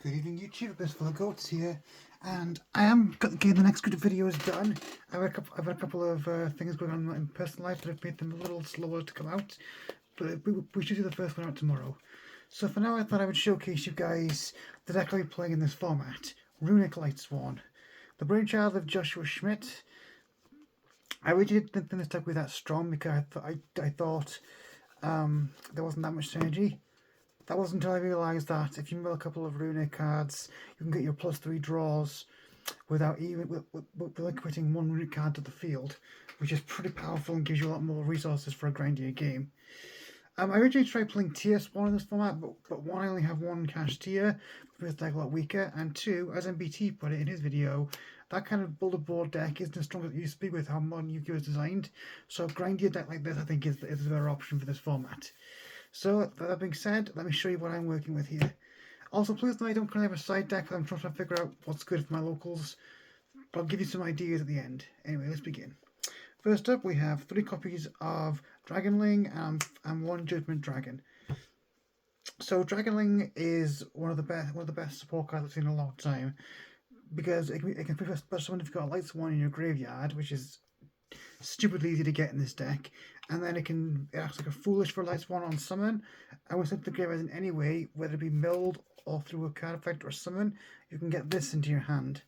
Good evening YouTube, it's Full of Goats here, and I am getting the next group of videos done. I've had a couple of things going on in personal life that have made them a little slower to come out, but we should do the first one out tomorrow. So for now I thought I would showcase you guys the deck I'll be playing in this format, Runick Lightsworn. The brainchild of Joshua Schmidt. I originally didn't think this deck would be that strong because I thought there wasn't that much synergy. That wasn't until I realised that if you mill a couple of Runick cards, you can get your +3 draws without even without quitting one Runick card to the field, which is pretty powerful and gives you a lot more resources for a grindier game. I originally tried playing TS1 in this format, but one, I only have one cash tier, which makes the deck a lot weaker, and two, as MBT put it in his video, that kind of bullet board deck isn't as strong as it used to be with how modern Yu-Gi-Oh is designed, so a grindier deck like this I think is a better option for this format. So, that being said, let me show you what I'm working with here. Also, please know I don't currently have a side deck. I'm trying to figure out what's good for my locals. But I'll give you some ideas at the end. Anyway, let's begin. First up, we have 3 copies of Dragonling and 1 Judgment Dragon. So, Dragonling is one of the best support cards I've seen in a long time, because it can be special summon if you've got a Lightsworn in your graveyard, which is stupidly easy to get in this deck, and then it acts like a foolish for Lightsworn on summon, and when sent to the graveyard in any way, whether it be milled or through a card effect or summon, you can get this into your hand.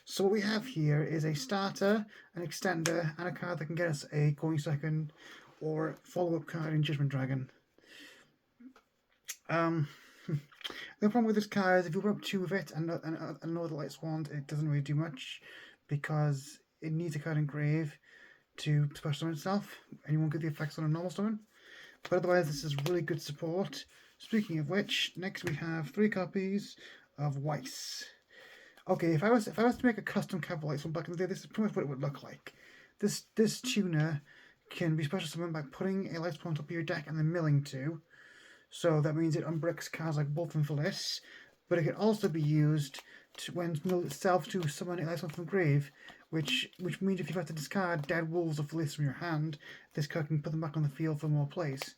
So what we have here is a starter, an extender, and a card that can get us a going second or follow-up card in Judgment Dragon. The problem with this card is if you rub 2 of it and know the Lightsworn, it doesn't really do much because it needs a card in grave to special summon itself, and you won't get the effects on a normal summon. But otherwise, this is really good support. Speaking of which, next we have 3 copies of Weiss. Okay, if I was to make a custom Capital Lightsworn back in the day, this is pretty much what it would look like. This tuner can be special summoned by putting a Lightsworn on top of your deck and then milling 2. So that means it unbricks cards like Wolf and Felice, but it can also be used when milled itself to summon a Lightsworn from grave, which means if you have to discard Dead Wolves or Felice from your hand, this card can put them back on the field for more plays.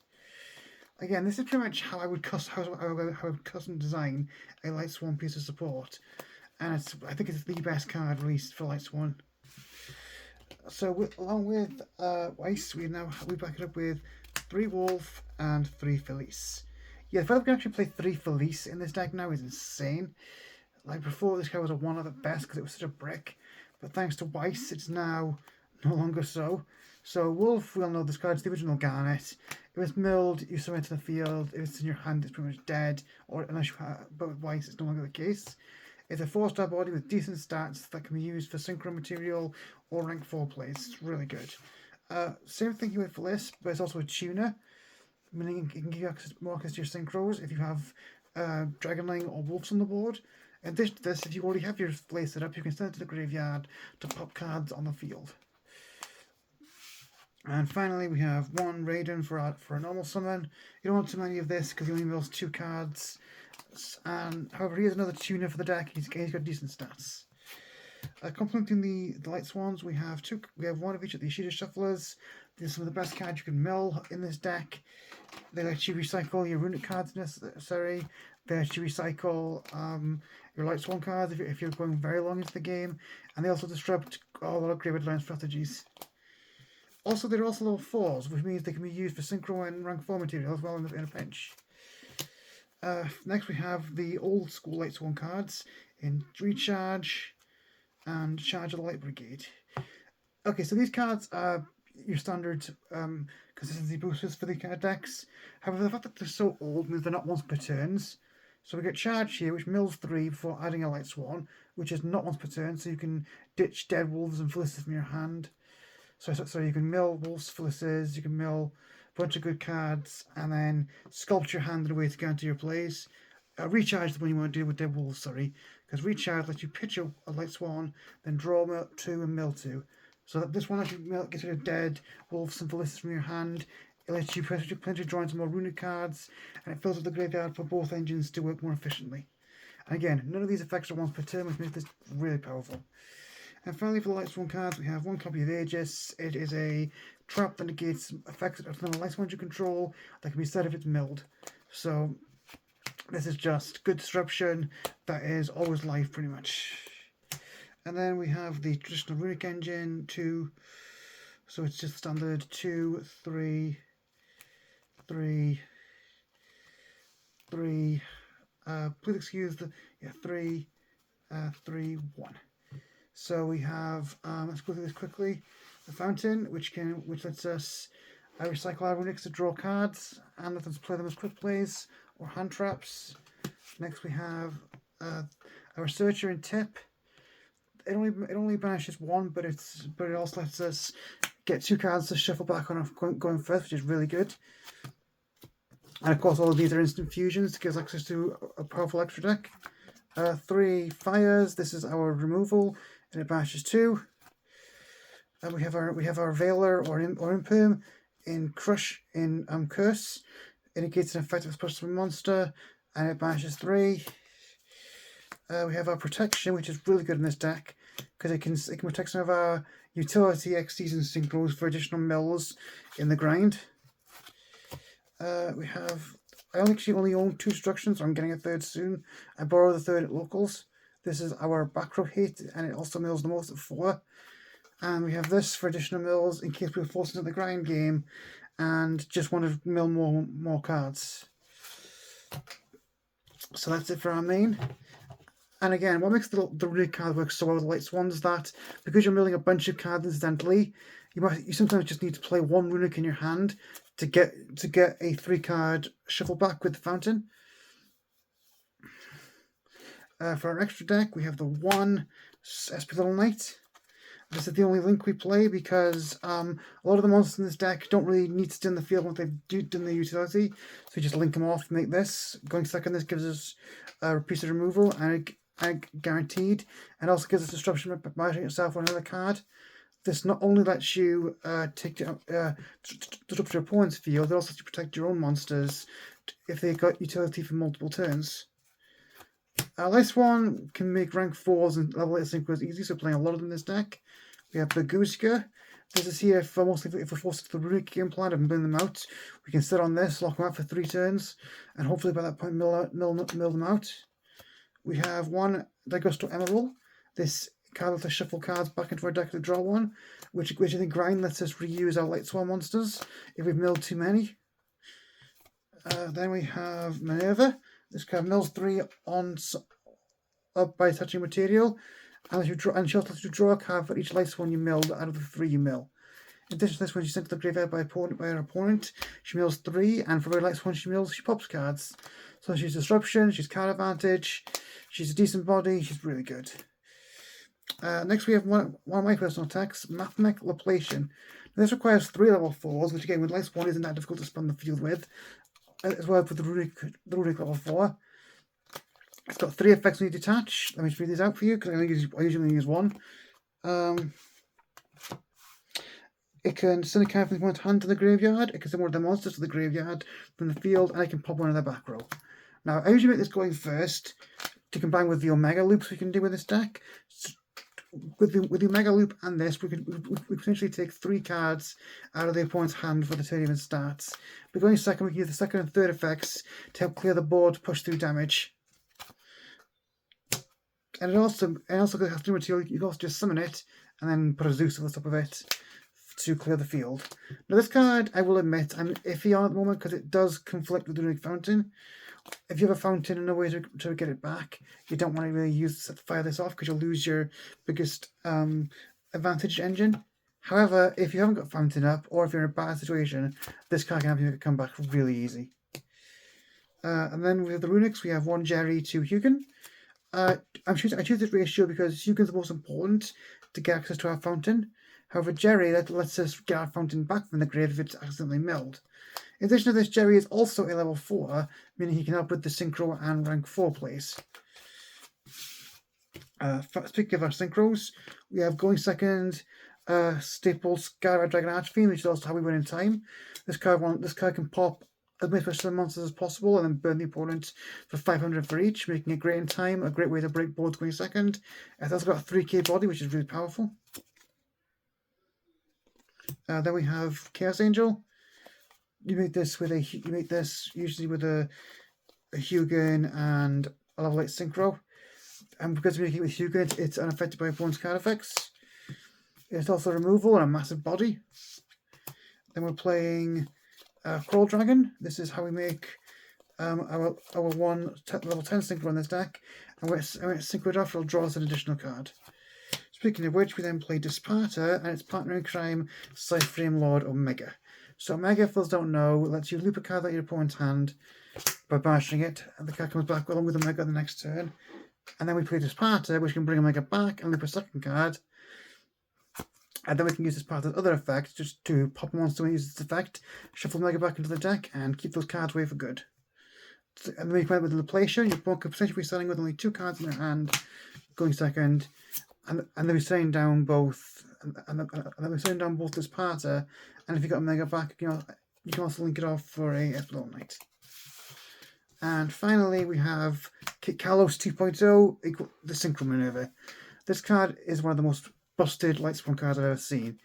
Again, this is pretty much how I would custom design a Lightsworn piece of support, and I think it's the best card released for Lightsworn. So along with Weiss, we back it up with 3 Wolf and 3 Felice. Yeah, the fact that we can actually play 3 Felice in this deck now is insane. Like before, this card was a 1 at best because it was such a brick, but thanks to Weiss, it's now no longer so. So Wolf, we all know this card's the original Garnet. If it's milled, you summon it to the field. If it's in your hand, it's pretty much dead. But with Weiss, it's no longer the case. It's a 4-star body with decent stats that can be used for synchro material or rank 4 plays. It's really good. Same thing here with Felice, but it's also a tuner, meaning it can give you more access to your synchros if you have Dragonling or Wolves on the board. In addition to this, if you already have your Felice set up, you can send it to the graveyard to pop cards on the field. And finally, we have 1 Raiden for a normal summon. You don't want too many of this because he only mills 2 cards. And however, he has another tuner for the deck. He's got decent stats. Complementing the Lightsworns, we have 1 of each of the Ishida Shufflers. These are some of the best cards you can mill in this deck. They let you recycle your Runick cards if necessary. They let you recycle your Lightsworn cards if you're going very long into the game. And they also disrupt a lot of graveyard line strategies. Also, they're also level 4s, which means they can be used for synchro and rank 4 material as well in a pinch. Next we have the old school Lightsworn cards in Recharge and Charge of the Light Brigade. Okay, so these cards are your standard consistency boosters for the card decks. However, the fact that they're so old means they're not once per turns. So we get Charge here, which mills 3 before adding a Lightsworn, which is not once per turn, so you can ditch Dead Wolves and Felices from your hand. So you can mill Wolves, Felices, you can mill a bunch of good cards, and then sculpt your hand in a way to counter your plays. Recharge the one you want to do with Dead Wolves, because Recharge lets you pitch a Lightsworn, then draw 2 and mill 2. So that this one actually gets rid of Dead Wolves and Felices from your hand. It lets you potentially draw into more Runick cards, and it fills up the graveyard for both engines to work more efficiently. And again, none of these effects are once per turn, which makes this really powerful. And finally, for the Lightsworn cards, we have 1 copy of Aegis. It is a trap that negates effects of the Lightsworn you control that can be set if it's milled. So This is just good disruption that is always live pretty much. And then we have the traditional Runick engine, 2, so it's just standard 2, 3, 3, 3, please excuse the, 3, 3, 1. So we have, let's go through this quickly. The fountain, which lets us recycle our Runicks to draw cards and let us play them as quick plays or hand traps. Next we have our searcher and tip. It only banishes 1, but it also lets us get 2 cards to shuffle back on going first, which is really good. And of course, all of these are instant fusions to give us access to a powerful extra deck. 3 fires. This is our removal, and it banishes 2. We have our Veiler or Imperm in Crush in Curse. Indicates an effect of a special monster, and it banishes 3. We have our Protection, which is really good in this deck because it can protect some of our utility XDs and synchros for additional mills in the grind. We have, I actually only own 2 destructions, so I'm getting a 3rd soon. I borrow the 3rd at locals. This is our back row hit, and it also mills the most at 4. And we have this for additional mills in case we were forced into the grind game and just want to mill more cards. So that's it for our main. And again, what makes the Runick card work so well with Lightsworn is that because you're milling a bunch of cards incidentally, you sometimes just need to play 1 Runick in your hand to get a 3-card shuffle back with the fountain. For our extra deck, we have the 1 SP Little Knight. This is the only link we play because a lot of the monsters in this deck don't really need to stay in the field once they've done their utility. So you just link them off, make this. Going second, this gives us a piece of removal and guaranteed, and also gives us disruption by bashing itself on another card. This not only lets you disrupt your opponent's field, it also lets you protect your own monsters if they've got utility for multiple turns. Lightsworn can make rank 4s and level 8 synchros easy, so playing a lot of them in this deck. We have Baguska. This is here for mostly if we're forced to the Runick game plan and bring them out. We can sit on this, lock them out for 3 turns, and hopefully by that point mill them out. We have 1 Daigusto Emerald. This card lets us shuffle cards back into our deck to draw 1, which in the grind lets us reuse our Lightsworn monsters if we've milled too many. Then we have Minerva. This card mills 3 up by touching material, and she also lets you draw a card for each Lightsworn you milled out of the 3 you mill. In addition to this, when she's sent to the graveyard by her opponent, she mills 3, and for every Lightsworn she mills, she pops cards. So she's disruption, she's card advantage, she's a decent body, she's really good. Next we have one of my personal attacks, Mathmech Laplation. Now, this requires 3 level 4s, which again with Lightsworn isn't that difficult to spam the field with, as well as with the Runick level 4. It's got 3 effects when you detach. Let me just read these out for you because I usually use 1. It can send a card from one's hand to the graveyard. It can send one of the monsters to the graveyard from the field, and I can pop one in the back row. Now, I usually make this going first to combine with the Omega loops we can do with this deck. So with the Omega loop and this, we potentially take 3 cards out of the opponent's hand before the turn even starts. But going second, we can use the second and third effects to help clear the board to push through damage. And it also has to do material. You can also just summon it and then put a Zeus on the top of it to clear the field. Now this card, I will admit, I'm iffy on at the moment because it does conflict with the Runick Fountain. If you have a fountain and no way to get it back, you don't want to really fire this off because you'll lose your biggest advantage engine. However, if you haven't got fountain up or if you're in a bad situation, this card can have you come back really easy. And then we have the Runicks. We have 1 Jerry, 2 Hugin. I choose this ratio because Hugin's the most important to get access to our fountain. However, Jerry lets us get our fountain back from the grave if it's accidentally milled. In addition to this, Jerry is also a level 4, meaning he can help with the synchro and rank 4 plays. Speaking of our synchros, we have going second, Staples Skyrider Dragon Archfiend, which is also how we win in time. This card can pop as many special monsters as possible and then burn the opponent for 500 for each, making it great in time, a great way to break boards going second. It's also got a 3k body, which is really powerful. Then we have Chaos Angel. You make this usually with a a Hugin, and a level 8 Synchro. And because we're making it with Hugin, it's unaffected by opponent's card effects. It's also removal and a massive body. Then we're playing Crawl Dragon. This is how we make our level 10 Synchro in this deck. And when it's synchroed off, it'll draw us an additional card. Speaking of which, we then play Disparter and its partner in crime, Cyframe Lord Omega. So Omega, for those who don't know, lets you loop a card out of your opponent's hand by banishing it, and the card comes back along with Omega the next turn. And then we play Disparter, which can bring Omega back and loop a second card. And then we can use Disparter's other effect just to pop a monster when it uses its effect, shuffle Omega back into the deck, and keep those cards away for good. And then we play with Laplacia. Your opponent could potentially be starting with only 2 cards in their hand, going second. And then we're setting down both, and then we're setting down both Disparter, and if you got Omega back, you can also link it off for a Espadon Knight. And finally, we have Kit Kalos 2.0, the Synchro Maneuver. This card is one of the most busted Lightsworn cards I've ever seen.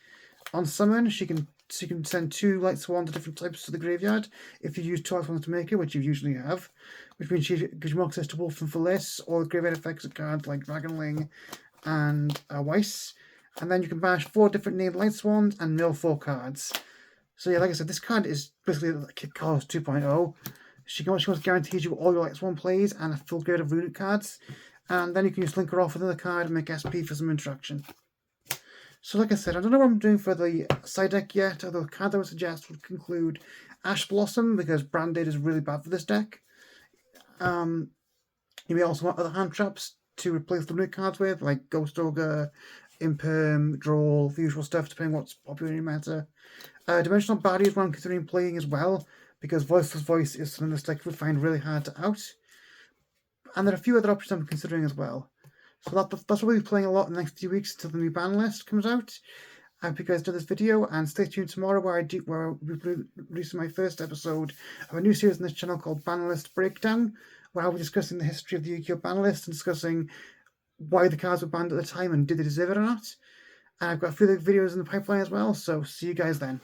On summon, she can send 2 Lightsworn to different types to the graveyard if you use 2 Lightsworns to make it, which you usually have, which means she gives you more access to Wolf and Phyllis, or graveyard effects of cards like Dragonling and Weiss. And then you can banish 4 different named Lightsworns and mill 4 cards. So yeah, like I said, this card is basically like Kit Kalos 2.0. She wants guarantees you all your Lightsworn plays and a full grade of Runick cards. And then you can just link her off with another card and make SP for some interaction. So like I said, I don't know what I'm doing for the side deck yet, although the card I would suggest would conclude Ash Blossom, because Branded is really bad for this deck. You may also want other hand traps to replace the Runick cards with, like Ghost Ogre, Imperm, Drawl, the usual stuff, depending on what's popular in your meta. Dimensional Barrier is one I'm considering playing as well, because Voiceless Voice is something this deck would find really hard to out. And there are a few other options I'm considering as well. So that's what we'll be playing a lot in the next few weeks until the new ban list comes out. I hope you guys enjoyed this video, and stay tuned tomorrow where I'll be releasing my first episode of a new series on this channel called Ban List Breakdown, where I'll be discussing the history of the Yu-Gi-Oh! Ban list and discussing why the cards were banned at the time and did they deserve it or not. And I've got a few other videos in the pipeline as well, so see you guys then.